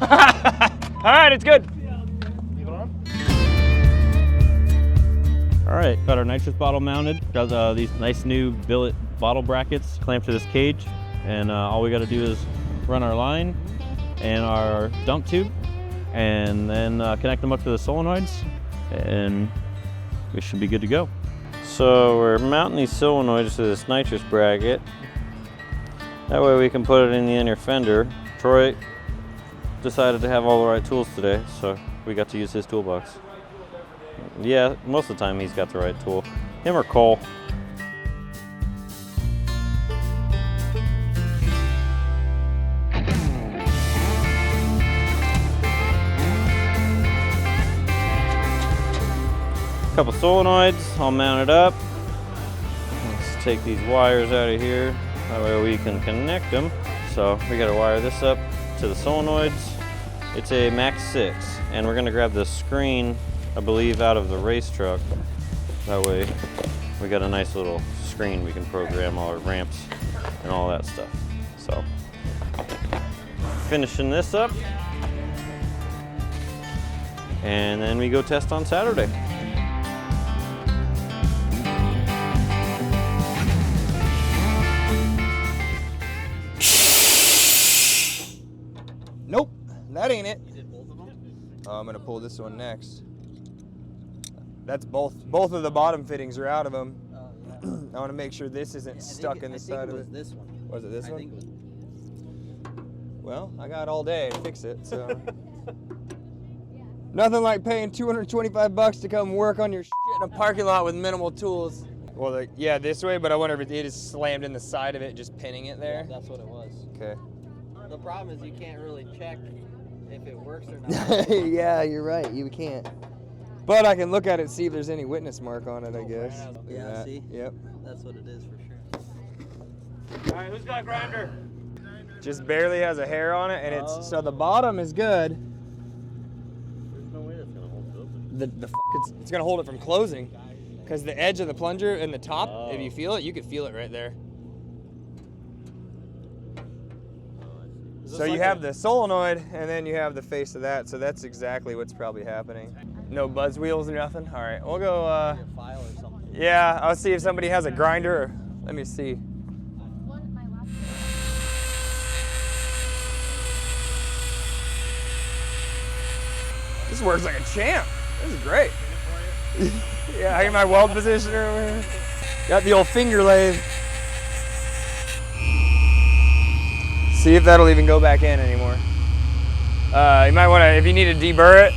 All right, it's good. Leave it on. All right, got our nitrous bottle mounted. Got these nice new billet bottle brackets clamped to this cage, and all we got to do is run our line and our dump tube, and then connect them up to the solenoids, and we should be good to go. So we're mounting these solenoids to this nitrous bracket. That way we can put it in the inner fender. Troy decided to have all the right tools today, so we got to use his toolbox. Yeah, most of the time he's got the right tool. Him or Cole. Couple solenoids all mounted up. Let's take these wires out of here. That way we can connect them. So we gotta wire this up to the solenoids. It's a Max 6, and we're gonna grab the screen, I believe, out of the race truck. That way we got a nice little screen we can program all our ramps and all that stuff. So finishing this up, and then we go test on Saturday. Nope, that ain't it. You did both of them? I'm gonna pull this one next. That's both of the bottom fittings are out of them. Oh, yeah. I want to make sure this isn't stuck in the side of it. This one. Was it this one? I think it was. Well, I got all day to fix it, so. Nothing like paying $225 to come work on your shit in a parking lot with minimal tools. Well, like, yeah, this way, but I wonder if it is slammed in the side of it, just pinning it there. Yeah, that's what it was. Okay. The problem is you can't really check if it works or not. Yeah, you're right. You can't. But I can look at it and see if there's any witness mark on it, I guess. Yeah, see? Yep. That's what it is for sure. All right, who's got grinder? Just barely has a hair on it, and it's so the bottom is good. There's no way that's gonna hold it open. It's gonna hold it from closing, because the edge of the plunger and the top, if you feel it, you could feel it right there. So you have the solenoid, and then you have the face of that, so that's exactly what's probably happening. No buzz wheels or nothing? All right, we'll go, File or something. yeah, I'll see if somebody has a grinder. Let me see. This works like a champ. This is great. Yeah, I got my weld positioner over here. Got the old finger lathe. See if that'll even go back in anymore. You might want to, if you need to deburr it,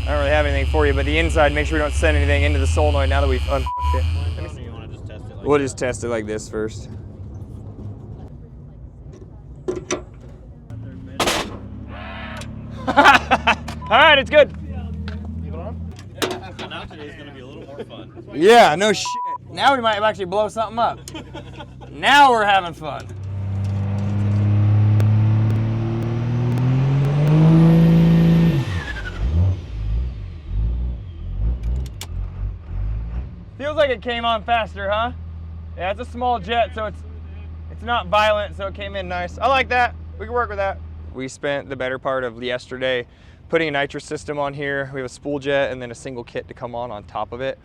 I don't really have anything for you, but the inside, make sure we don't send anything into the solenoid now that we've unfucked it. You want to just test it? We'll just test it like this first. All right, it's good. Leave it on. Now today's gonna be a little more fun. Yeah, no shit. Now we might actually blow something up. Now we're having fun. Feels like it came on faster, huh? Yeah, it's a small jet, so it's not violent, so it came in nice. I like that. We can work with that. We spent the better part of yesterday putting a nitrous system on here. We have a spool jet and then a single kit to come on top of it.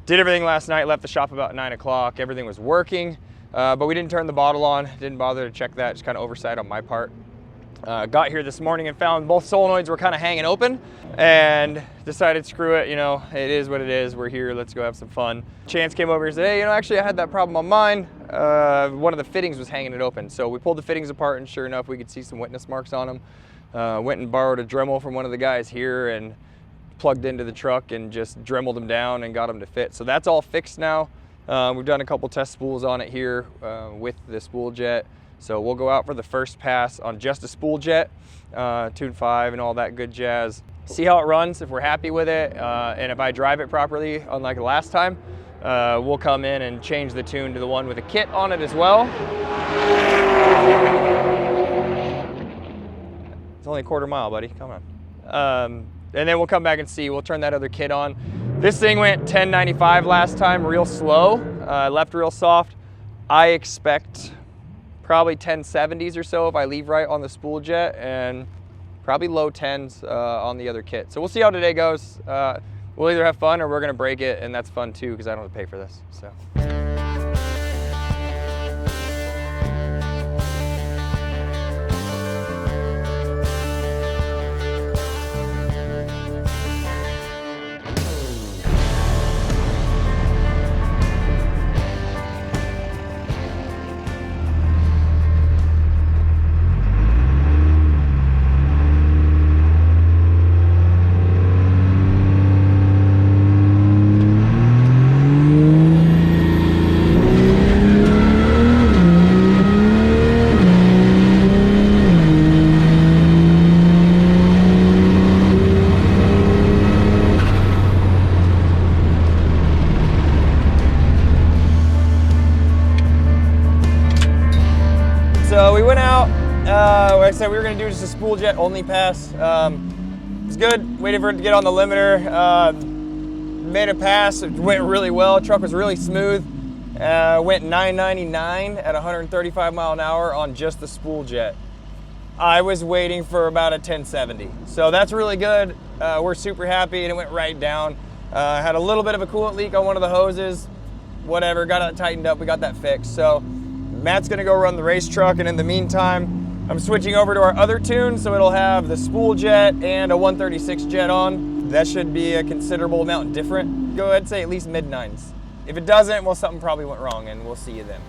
Did everything last night, left the shop about 9 o'clock. Everything was working, but we didn't turn the bottle on. Didn't bother to check that, just kind of oversight on my part. Got here this morning and found both solenoids were kind of hanging open and decided, screw it, you know, it is what it is. We're here, let's go have some fun. Chance came over and said, hey, you know, actually I had that problem on mine. One of the fittings was hanging it open. So we pulled the fittings apart and sure enough, we could see some witness marks on them. Went and borrowed a Dremel from one of the guys here and plugged into the truck and just Dremeled them down and got them to fit. So that's all fixed now. We've done a couple test spools on it here with the spool jet. So we'll go out for the first pass on just a spool jet, tune 5 and all that good jazz. See how it runs, if we're happy with it, and if I drive it properly, unlike the last time, we'll come in and change the tune to the one with a kit on it as well. It's only a quarter mile, buddy, come on. And then we'll come back and see, we'll turn that other kit on. This thing went 1095 last time, real slow, left real soft. I expect probably 1070s or so if I leave right on the spool jet, and probably low 10s on the other kit. So we'll see how today goes. We'll either have fun or we're gonna break it, and that's fun too because I don't have to pay for this. So. So we went out, like I said, we were gonna do just a spool jet only pass. It's good, waited for it to get on the limiter. Made a pass, it went really well. Truck was really smooth. Went 999 at 135 mile an hour on just the spool jet. I was waiting for about a 1070. So that's really good. We're super happy, and it went right down. Had a little bit of a coolant leak on one of the hoses. Whatever, got it tightened up, we got that fixed. So Matt's gonna go run the race truck, and in the meantime, I'm switching over to our other tune, so it'll have the spool jet and a 136 jet on. That should be a considerable amount different. Go ahead and say at least mid-9s. If it doesn't, well, something probably went wrong, and we'll see you then.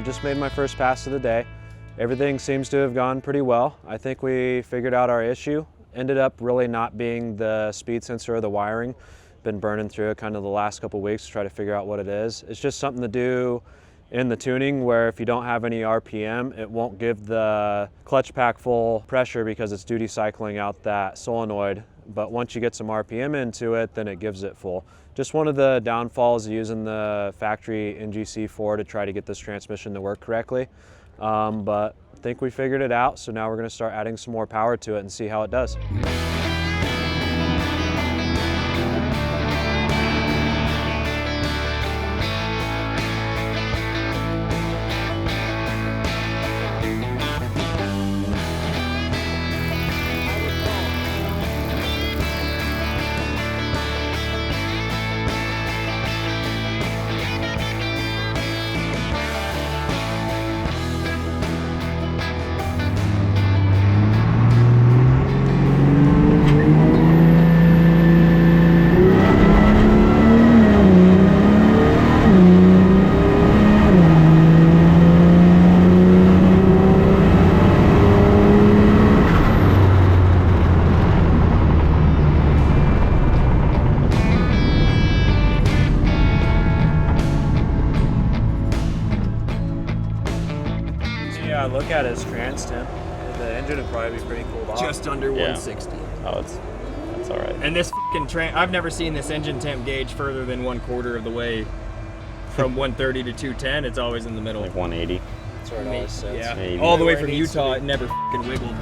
Just made my first pass of the day. Everything seems to have gone pretty well. I think we figured out our issue. Ended up really not being the speed sensor or the wiring. Been burning through it kind of the last couple weeks to try to figure out what it is. It's just something to do in the tuning where if you don't have any RPM, it won't give the clutch pack full pressure because it's duty cycling out that solenoid. But once you get some RPM into it, then it gives it full. Just one of the downfalls of using the factory NGC4 to try to get this transmission to work correctly. But I think we figured it out, so now we're gonna start adding some more power to it and see how it does. Look at his trans temp. The engine would probably be pretty cooled off. Just under 160. Oh, that's all right. And this fucking I've never seen this engine temp gauge further than 1/4 of the way from 130 to 210. It's always in the middle. Like 180. That's where it always sits. Yeah, 80. all the way Where it from needs to Utah, be. it never fucking wiggled.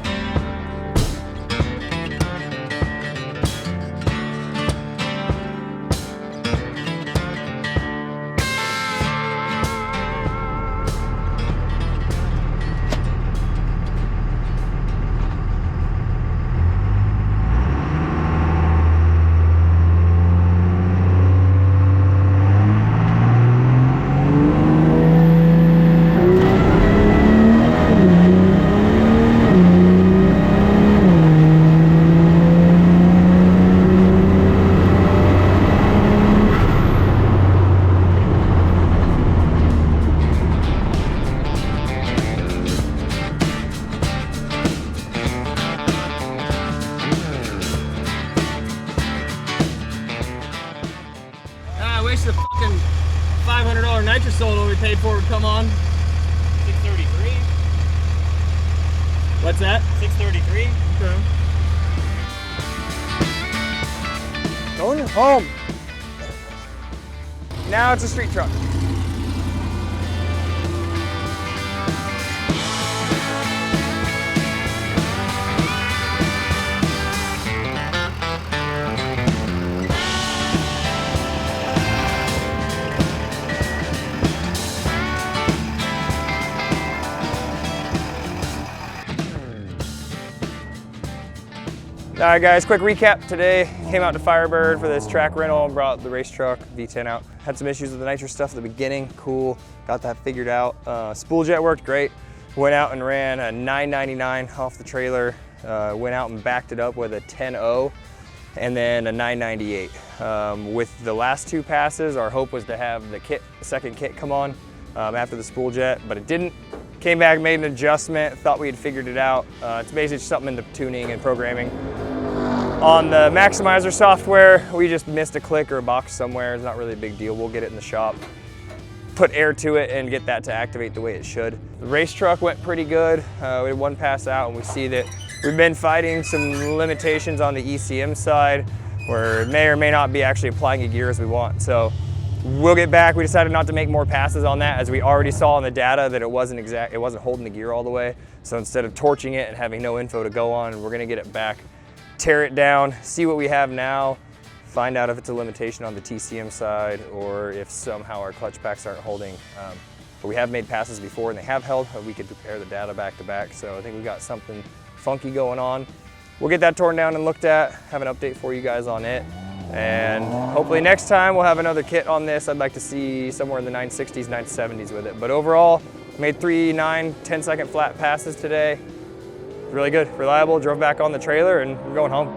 $500 nitrous solenoid we paid for would come on. 633. What's that? 633. Okay. Going home. Now it's a street truck. All right guys, quick recap. Today, came out to Firebird for this track rental, brought the race truck V10 out. Had some issues with the nitrous stuff at the beginning, cool, got that figured out. Spool jet worked great. Went out and ran a 999 off the trailer, went out and backed it up with a 10.0 and then a 998. With the last two passes, our hope was to have the second kit come on after the spool jet, but it didn't. Came back, made an adjustment, thought we had figured it out. It's basically just something in the tuning and programming. On the maximizer software, we just missed a click or a box somewhere. It's not really a big deal. We'll get it in the shop, put air to it and get that to activate the way it should. The race truck went pretty good. We had one pass out and we see that we've been fighting some limitations on the ECM side where it may or may not be actually applying a gear as we want. So we'll get back. We decided not to make more passes on that as we already saw in the data that it wasn't holding the gear all the way. So instead of torching it and having no info to go on, we're gonna get it back, tear it down, see what we have now, find out if it's a limitation on the TCM side or if somehow our clutch packs aren't holding. But we have made passes before and they have held. We could compare the data back to back. So I think we got something funky going on. We'll get that torn down and looked at, have an update for you guys on it. And hopefully next time we'll have another kit on this. I'd like to see somewhere in the 960s, 970s with it. But overall, made 3 9, 10-second flat passes today. Really good, reliable, drove back on the trailer and we're going home.